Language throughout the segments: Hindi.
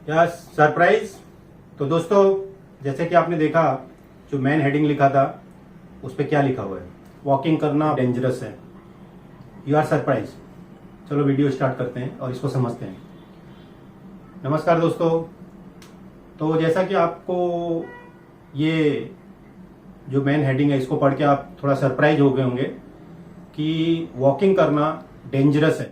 या सरप्राइज। तो दोस्तों, जैसे कि आपने देखा जो मेन हेडिंग लिखा था उस पर क्या लिखा हुआ है, वॉकिंग करना डेंजरस है, यू आर सरप्राइज। चलो वीडियो स्टार्ट करते हैं और इसको समझते हैं। नमस्कार दोस्तों। तो जैसा कि आपको ये जो मेन हेडिंग है इसको पढ़ के आप थोड़ा सरप्राइज हो गए होंगे कि वॉकिंग करना डेंजरस है।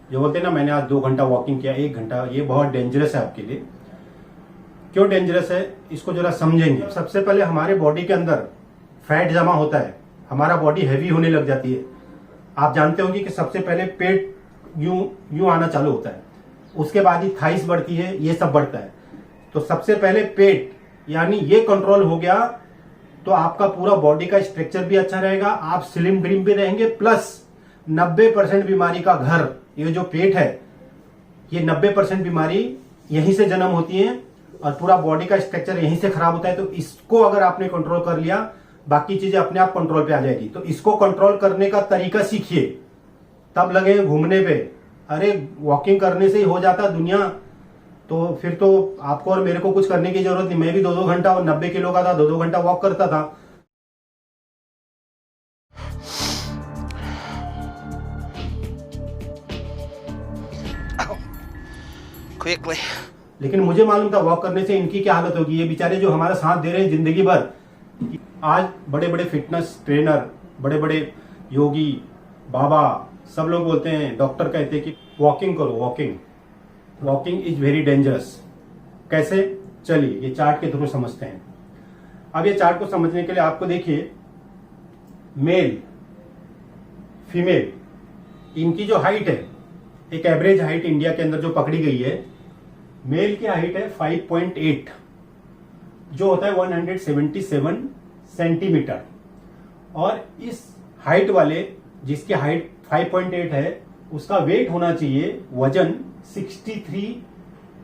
जो बोलते हैं ना, मैंने आज 2 घंटा वॉकिंग किया, 1 घंटा, ये बहुत डेंजरस है आपके लिए। क्यों डेंजरस है इसको जरा समझेंगे। सबसे पहले हमारे बॉडी के अंदर फैट जमा होता है, हमारा बॉडी हैवी होने लग जाती है। आप जानते होंगे कि सबसे पहले पेट यूं आना चालू होता है, उसके बाद ही थाइस बढ़ती है, ये सब बढ़ता है। तो सबसे पहले पेट यानी ये कंट्रोल हो गया तो आपका पूरा बॉडी का स्ट्रक्चर भी अच्छा रहेगा, आप स्लिम ड्रीम भी रहेंगे। प्लस 90% बीमारी का घर ये जो पेट है, ये 90% बीमारी यहीं से जन्म होती है और पूरा बॉडी का स्ट्रक्चर यहीं से खराब होता है। तो इसको अगर आपने कंट्रोल कर लिया, बाकी चीजें अपने आप कंट्रोल पे आ जाएगी। तो इसको कंट्रोल करने का तरीका सीखिए, तब लगे घूमने पे। अरे वॉकिंग करने से ही हो जाता दुनिया, तो फिर तो आपको और मेरे को कुछ करने की जरूरत नहीं। मैं भी 2-2 घंटा, और 90 किलो का था, 2-2 घंटा वॉक करता था। Quickly. लेकिन मुझे मालूम था वॉक करने से इनकी क्या हालत होगी। ये बेचारे जो हमारा साथ दे रहे हैं जिंदगी भर, आज बड़े बड़े फिटनेस ट्रेनर, बड़े बड़े योगी बाबा, सब लोग बोलते हैं, डॉक्टर कहते हैं कि वॉकिंग करो, वॉकिंग इज वेरी डेंजरस। कैसे? चलिए ये चार्ट के थ्रू समझते हैं। अब ये चार्ट को समझने के लिए आपको देखिए, मेल फीमेल इनकी जो हाइट है, एक एवरेज हाइट इंडिया के अंदर जो पकड़ी गई है, मेल की हाइट है 5.8, जो होता है 177 सेंटीमीटर। और इस हाइट वाले जिसकी हाइट 5.8 है, उसका वेट होना चाहिए, वजन 63,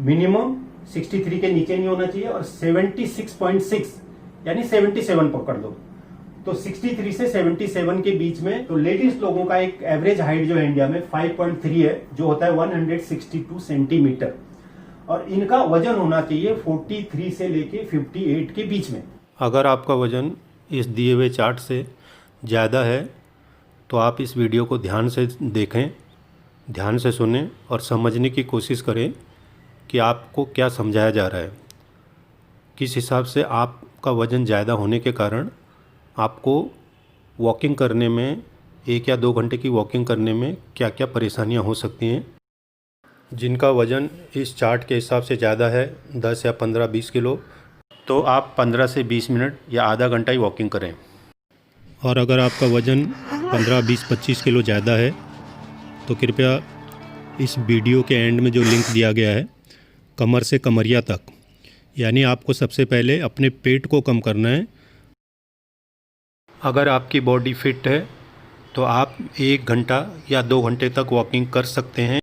मिनिमम 63 के नीचे नहीं होना चाहिए, और 76.6 यानी 77 पकड़ दो, तो 63 से 77 के बीच में। तो लेडीज लोगों का एक एवरेज हाइट जो है इंडिया में 5.3 है, जो होता है 162 सेंटीमीटर। और इनका वजन होना चाहिए 43 से लेके 58 के बीच में। अगर आपका वजन इस दिए हुए चार्ट से ज़्यादा है तो आप इस वीडियो को ध्यान से देखें, ध्यान से सुनें और समझने की कोशिश करें कि आपको क्या समझाया जा रहा है। किस हिसाब से आपका वज़न ज़्यादा होने के कारण आपको वॉकिंग करने में, 1 या 2 घंटे की वॉकिंग करने में क्या क्या परेशानियां हो सकती हैं। जिनका वज़न इस चार्ट के हिसाब से ज़्यादा है, 10 या 15-20 किलो, तो आप 15 से 20 मिनट या आधा घंटा ही वॉकिंग करें। और अगर आपका वज़न 15, 20, 25 किलो ज़्यादा है तो कृपया इस वीडियो के एंड में जो लिंक दिया गया है, कमर से कमरिया तक, यानी आपको सबसे पहले अपने पेट को कम करना है। अगर आपकी बॉडी फिट है तो आप 1 घंटा या 2 घंटे तक वॉकिंग कर सकते हैं।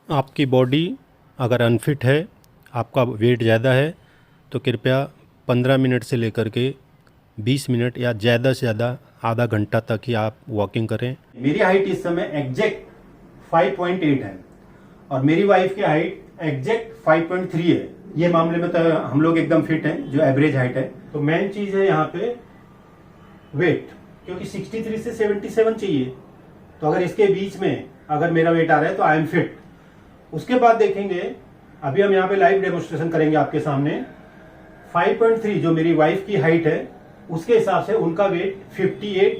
आपकी बॉडी अगर अनफिट है, आपका वेट ज़्यादा है, तो कृपया 15 मिनट से लेकर के 20 मिनट या ज़्यादा से ज़्यादा आधा घंटा तक ही आप वॉकिंग करें। मेरी हाइट इस समय एग्जैक्ट 5.8 है और मेरी वाइफ की हाइट एग्जैक्ट 5.3 है। ये मामले में तो हम लोग एकदम फिट हैं, जो एवरेज हाइट है। तो मेन चीज़ है यहाँ पे वेट, क्योंकि 63 से 77 चाहिए, तो अगर इसके बीच में अगर मेरा वेट आ रहा है तो आई एम फिट। उसके बाद देखेंगे, अभी हम यहाँ पे लाइव डेमोन्स्ट्रेशन करेंगे आपके सामने। 5.3 जो मेरी वाइफ की हाइट है, उसके हिसाब से उनका वेट 58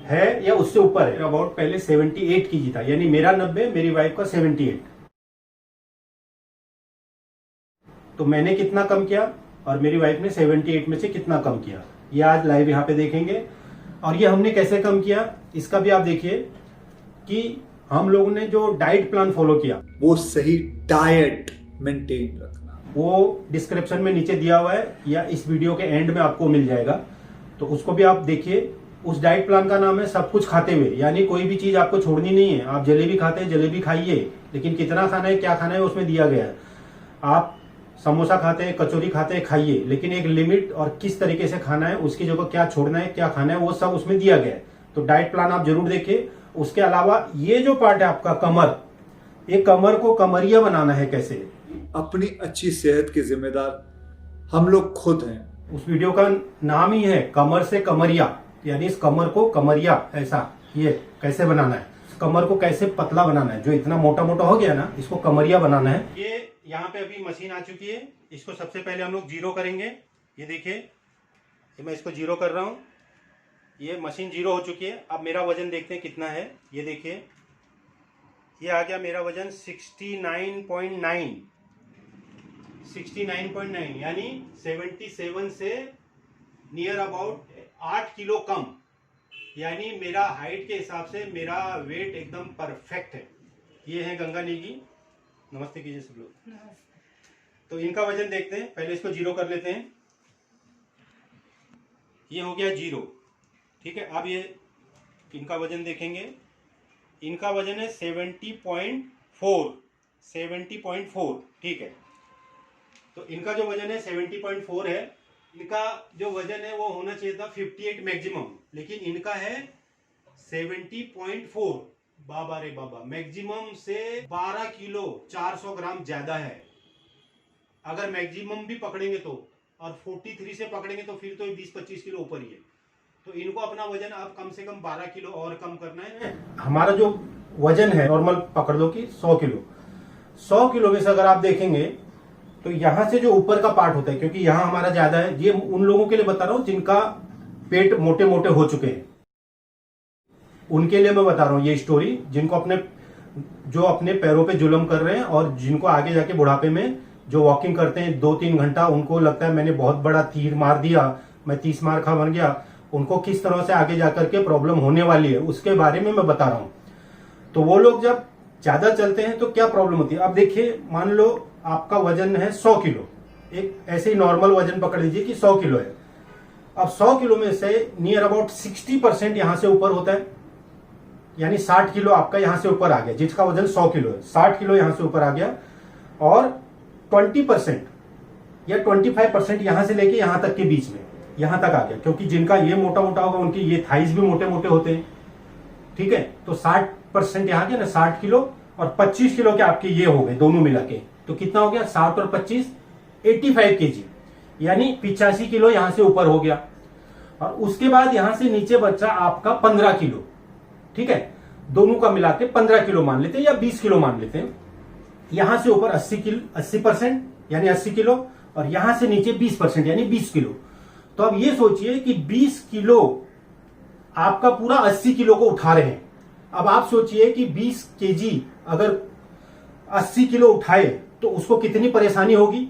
है या उससे ऊपर है। अबाउट पहले 78 केजी था, यानी मेरा 90, मेरी वाइफ का 78। तो मैंने कितना कम किया और मेरी वाइफ ने 78 में से कितना कम किया, ये आज लाइव यहाँ पे देखेंगे। और ये हमने कैसे कम किया इसका भी आप देखिए कि हम लोगों ने जो डाइट प्लान फॉलो किया, वो सही डाइट मेंटेन रखना, वो डिस्क्रिप्शन में नीचे दिया हुआ है या इस वीडियो के एंड में आपको मिल जाएगा, तो उसको भी आप देखिए। उस डाइट प्लान का नाम है सब कुछ खाते हुए, यानी कोई भी चीज आपको छोड़नी नहीं है। आप जलेबी खाते हैं, जलेबी खाइए, लेकिन कितना खाना है, क्या खाना है, उसमें दिया गया है। आप समोसा खाते हैं, कचौरी खाते हैं, खाइए, लेकिन एक लिमिट और किस तरीके से खाना है, उसकी जगह क्या छोड़ना है, क्या खाना है, वो सब उसमें दिया गया है। तो डाइट प्लान आप जरूर देखिए। उसके अलावा ये जो पार्ट है आपका कमर, ये कमर को कमरिया बनाना है कैसे, अपनी अच्छी सेहत के जिम्मेदार हम लोग खुद हैं। उस वीडियो का नाम ही है कमर से कमरिया, यानी इस कमर को कमरिया ऐसा ये कैसे बनाना है, कमर को कैसे पतला बनाना है, जो इतना मोटा मोटा हो गया ना, इसको कमरिया बनाना है। ये यहाँ पे अभी मशीन आ चुकी है, इसको सबसे पहले हम लोग जीरो करेंगे। ये देखिए, ये मैं इसको जीरो कर रहा हूँ, ये मशीन जीरो हो चुकी है। अब मेरा वजन देखते हैं कितना है। ये देखिए, ये आ गया मेरा वजन 69.9, 69.9 यानी 77 से नियर अबाउट 8 किलो कम, यानी मेरा हाइट के हिसाब से मेरा वेट एकदम परफेक्ट है। ये है गंगा नेगी, नमस्ते कीजिए सब लोग। तो इनका वजन देखते हैं, पहले इसको जीरो कर लेते हैं। ये हो गया जीरो, ठीक है। अब ये इनका वजन देखेंगे, इनका वजन है 70.4, 70.4, ठीक है। तो इनका जो वजन है 70.4 है। इनका जो वजन है वो होना चाहिए था 58 मैक्सिमम, लेकिन इनका है 70.4। बाबा रे बाबा, मैक्सिमम से 12 किलो 400 ग्राम ज्यादा है। अगर मैक्सिमम भी पकड़ेंगे तो, और 43 से पकड़ेंगे तो फिर तो 20-25 किलो ऊपर ही है। तो इनको अपना वजन अब कम से कम 12 किलो और कम करना है। हमारा जो वजन है नॉर्मल पकड़ लो कि 100 किलो, 100 किलो में से अगर आप देखेंगे तो यहां से जो ऊपर का पार्ट होता है, क्योंकि यहां हमारा ज्यादा है, ये उन लोगों के लिए बता रहा हूं जिनका पेट मोटे मोटे हो चुके हैं, उनके लिए मैं बता रहा हूं ये स्टोरी। जिनको जो अपने पैरों पे जुल्म कर रहे हैं और जिनको आगे जाके बुढ़ापे में जो वॉकिंग करते हैं 2-3 घंटा, उनको लगता है मैंने बहुत बड़ा तीर मार दिया, मैं 30 मार खा बन गया, उनको किस तरह से आगे जाकर के प्रॉब्लम होने वाली है उसके बारे में मैं बता रहा हूं। तो वो लोग जब ज्यादा चलते हैं तो क्या प्रॉब्लम होती है। अब देखिए, मान लो आपका वजन है 100 किलो, एक ऐसे ही नॉर्मल वजन पकड़ लीजिए कि 100 किलो है। अब 100 किलो में से नियर अबाउट 60% यहां से ऊपर होता है, यानी 60 किलो आपका यहां से ऊपर आ गया। जिसका वजन 100 किलो है, 60 किलो यहां से ऊपर आ गया, और 20% या 25% यहां से लेके यहां तक के बीच में यहां तक आ गया। क्योंकि जिनका ये मोटा मोटा होगा उनके ये थाइज भी मोटे मोटे होते हैं, ठीक है। तो 60% यहां के ना 60 किलो, और 25 किलो के आपके ये हो गए दोनों मिला के, तो कितना हो गया 60 और 25 85 केजी, यानी 85 किलो यहां से ऊपर हो गया। और उसके बाद यहां से नीचे बचा आपका 15 किलो, ठीक है। दोनों का मिला के 15 किलो मान लेते हैं या 20 किलो मान लेते हैं। यहां से ऊपर 80% यानी 80 किलो, और यहां से नीचे 20% यानी 20 किलो। तो अब ये सोचिए कि 20 किलो आपका पूरा 80 किलो को उठा रहे हैं। अब आप सोचिए कि 20 केजी अगर 80 किलो उठाए तो उसको कितनी परेशानी होगी,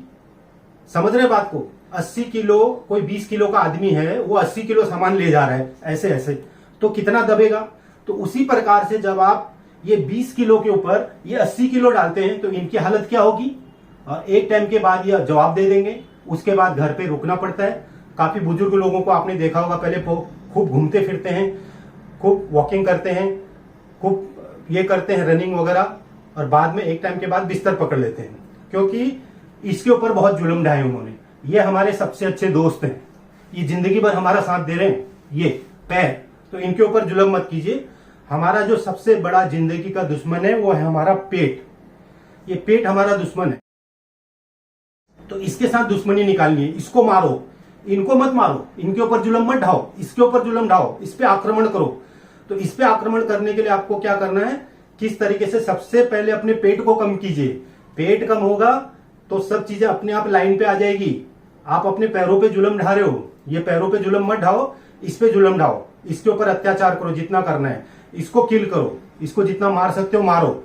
समझ रहे बात को। 80 किलो, कोई 20 किलो का आदमी है, वो 80 किलो सामान ले जा रहा है ऐसे ऐसे, तो कितना दबेगा। तो उसी प्रकार से जब आप ये 20 किलो के ऊपर ये 80 किलो डालते हैं तो इनकी हालत क्या होगी। और एक टाइम के बाद ये जवाब दे देंगे, उसके बाद घर पे रुकना पड़ता है। काफी बुजुर्ग लोगों को आपने देखा होगा, पहले खूब घूमते फिरते हैं, खूब वॉकिंग करते हैं, खूब ये करते हैं रनिंग वगैरह, और बाद में एक टाइम के बाद बिस्तर पकड़ लेते हैं, क्योंकि इसके ऊपर बहुत जुल्म ढाए उन्होंने। ये हमारे सबसे अच्छे दोस्त हैं, ये जिंदगी भर हमारा साथ दे रहे हैं, ये पैर, तो इनके ऊपर जुल्म मत कीजिए। हमारा जो सबसे बड़ा जिंदगी का दुश्मन है वो है हमारा पेट। ये पेट हमारा दुश्मन है, तो इसके साथ दुश्मनी निकालनी है। इसको मारो, इनको मत मारो, इनके ऊपर जुल्म मत ढाओ, इसके ऊपर जुल्म ढाओ, इस पे आक्रमण करो। तो इस पे आक्रमण करने के लिए आपको क्या करना है, किस तरीके से, सबसे पहले अपने पेट को कम कीजिए। पेट कम होगा तो सब चीजें अपने आप लाइन पे आ जाएगी। आप अपने पैरों पे जुल्म ढा रहे हो, ये पैरों पे जुल्म मत ढाओ, इस पे जुल्म ढाओ, इसके ऊपर अत्याचार करो जितना करना है, इसको किल करो, इसको जितना मार सकते हो मारो।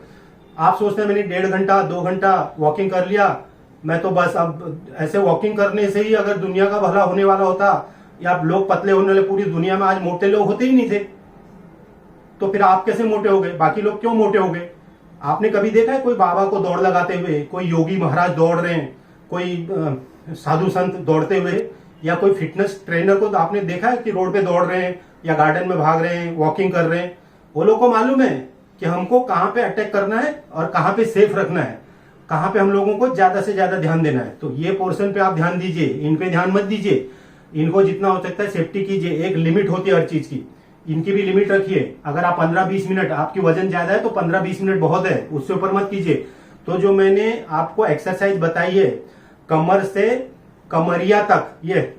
आप सोचते हैं मैंने 1.5 घंटा 2 घंटा वॉकिंग कर लिया, मैं तो बस अब ऐसे वॉकिंग करने से ही अगर दुनिया का भला होने वाला होता, या लोग पतले होने वाले, पूरी दुनिया में आज मोटे लोग होते ही नहीं थे, तो फिर आप कैसे मोटे हो गए, बाकी लोग क्यों मोटे हो गए। आपने कभी देखा है कोई बाबा को दौड़ लगाते हुए, कोई योगी महाराज दौड़ रहे हैं, कोई साधु संत दौड़ते हुए, या कोई फिटनेस ट्रेनर को तो आपने देखा है कि रोड पे दौड़ रहे हैं या गार्डन में भाग रहे हैं, वॉकिंग कर रहे हैं। वो लोग को मालूम है कि हमको कहाँ पे अटैक करना है और कहाँ पे सेफ रखना है, कहाँ पे हम लोगों को ज्यादा से ज्यादा ध्यान देना है। तो ये पोर्शन पे आप ध्यान दीजिए, इन पे ध्यान मत दीजिए। इनको जितना हो सकता है सेफ्टी कीजिए। एक लिमिट होती है हर चीज की, इनकी भी लिमिट रखिए। अगर आप 15-20 मिनट, आपकी वजन ज्यादा है तो 15-20 मिनट बहुत है, उससे ऊपर मत कीजिए। तो जो मैंने आपको एक्सरसाइज बताई है, कमर से कमरिया तक ये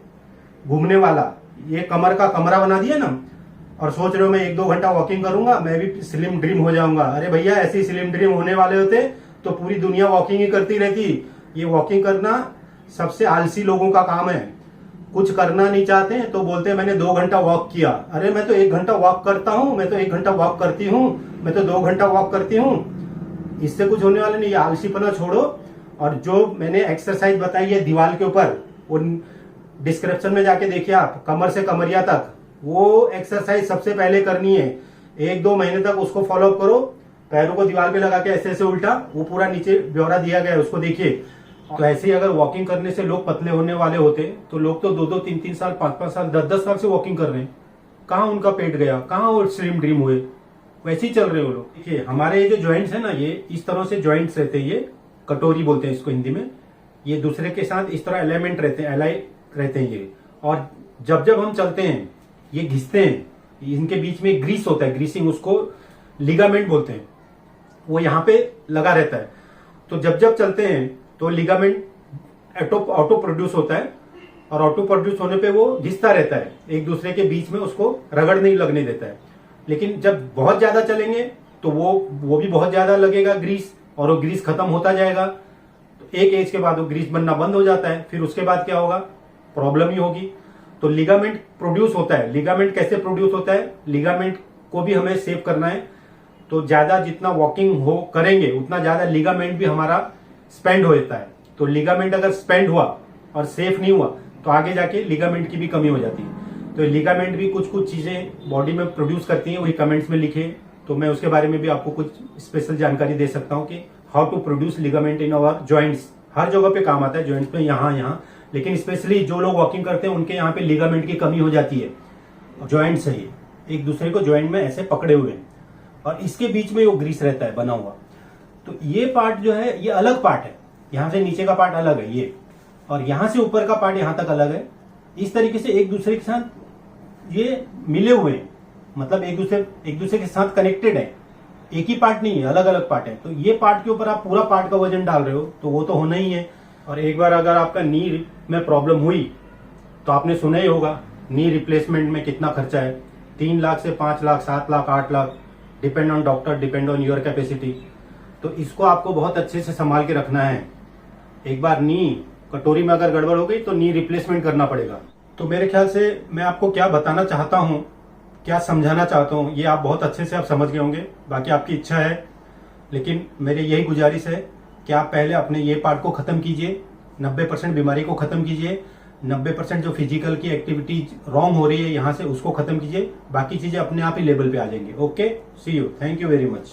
घूमने वाला, ये कमर का कमरा बना दिया ना, और सोच रहे हो मैं 1-2 घंटा वॉकिंग करूंगा मैं भी स्लिम ड्रीम हो जाऊंगा। अरे भैया, ऐसे ही स्लिम ड्रीम होने वाले होते तो पूरी दुनिया वॉकिंग ही करती रहती। ये वॉकिंग करना सबसे आलसी लोगों का काम है। कुछ करना नहीं चाहते तो बोलते हैं मैंने 2 घंटा वॉक किया। अरे मैं तो 1 घंटा वॉक करता हूं, मैं तो 1 घंटा वॉक करती हूं, मैं तो 2 घंटा वॉक करती हूं। इससे कुछ होने वाला नहीं। ये आलसीपना छोड़ो। और जो मैंने एक्सरसाइज बताई है दीवार के ऊपर, वो डिस्क्रिप्शन में जाके देखिए आप, कमर से कमरिया तक, वो एक्सरसाइज सबसे पहले करनी है। 1-2 महीने तक उसको फॉलो अप करो। पैरों को दीवार पे लगा के ऐसे ऐसे उल्टा, वो पूरा नीचे ब्यौरा दिया गया है, उसको देखिए। तो ऐसे ही अगर वॉकिंग करने से लोग पतले होने वाले होते तो लोग तो 2-2, 3-3 साल, 5-5 साल, 10-10 साल से वॉकिंग कर रहे हैं। कहाँ उनका पेट गया, कहाँ वो स्लिम ड्रीम हुए, वैसे ही चल रहे हो लोग। देखिए हमारे ये जो जॉइंट्स है ना, ये इस तरह से जॉइंट्स रहते हैं, ये कटोरी बोलते हैं इसको हिंदी में। ये दूसरे के साथ इस तरह एलिमेंट रहते हैं, एलाई रहते हैं ये। और जब जब हम चलते हैं ये घिसते हैं, इनके बीच में ग्रीस होता है, ग्रीसिंग, उसको लिगामेंट बोलते हैं। वो यहाँ पे लगा रहता है। तो जब जब चलते हैं तो लिगामेंट ऑटो प्रोड्यूस होता है, और ऑटो प्रोड्यूस होने पे वो घिसता रहता है, एक दूसरे के बीच में उसको रगड़ नहीं लगने देता है। लेकिन जब बहुत ज्यादा चलेंगे तो वो भी बहुत ज्यादा लगेगा ग्रीस, और वो ग्रीस खत्म होता जाएगा। तो एक एज के बाद वो ग्रीस बनना बंद हो जाता है। फिर उसके बाद क्या होगा, प्रॉब्लम ही होगी। तो लिगामेंट प्रोड्यूस होता है। लिगामेंट कैसे प्रोड्यूस होता है, लिगामेंट को भी हमें सेव करना है। तो ज्यादा जितना वॉकिंग हो करेंगे उतना ज्यादा लिगामेंट भी हमारा स्पेंड हो जाता है। तो लिगामेंट अगर स्पेंड हुआ और सेफ नहीं हुआ तो आगे जाके लिगामेंट की भी कमी हो जाती है। तो लिगामेंट भी कुछ कुछ चीजें बॉडी में प्रोड्यूस करती हैं, वही कमेंट्स में लिखे, तो मैं उसके बारे में भी आपको कुछ स्पेशल जानकारी दे सकता हूँ कि how to produce ligament in our joints. हर जगह पे काम आता है, जॉइंट्स में यहाँ, लेकिन स्पेशली जो लोग वॉकिंग करते हैं उनके यहाँ पे लिगामेंट की कमी हो जाती है। जॉइंट से ही एक दूसरे को जॉइंट में ऐसे पकड़े हुए हैं, और इसके बीच में वो ग्रीस रहता है बना हुआ। तो ये पार्ट जो है ये अलग पार्ट है, यहाँ से नीचे का पार्ट अलग है ये, और यहाँ से ऊपर का पार्ट यहाँ तक अलग है। इस तरीके से एक दूसरे के साथ ये मिले हुए हैं, मतलब एक दूसरे के साथ कनेक्टेड है। एक ही पार्ट नहीं है, अलग अलग पार्ट है। तो ये पार्ट के ऊपर आप पूरा पार्ट का वजन डाल रहे हो तो वो तो होना ही है। और एक बार अगर आपका नी में प्रॉब्लम हुई तो आपने सुना ही होगा नी रिप्लेसमेंट में कितना खर्चा है, 3 लाख से 5 lakh, 7 lakh, 8 lakh, depend on doctor, depend on your capacity. तो इसको आपको बहुत अच्छे से संभाल के रखना है। एक बार नी कटोरी में अगर गड़बड़ हो गई तो नी रिप्लेसमेंट करना पड़ेगा। तो मेरे ख्याल से मैं आपको क्या बताना चाहता हूँ, क्या समझाना चाहता हूँ, ये आप बहुत अच्छे से आप समझ गए होंगे। बाकी आपकी इच्छा है, लेकिन मेरी यही गुजारिश है कि आप पहले अपने ये पार्ट को खत्म कीजिए, 90% बीमारी को खत्म कीजिए, 90% जो फिजिकल की एक्टिविटीज रॉन्ग हो रही है यहाँ से उसको खत्म कीजिए। बाकी चीजें अपने आप ही लेवल पे आ जाएंगे। Okay, see you, thank you very much.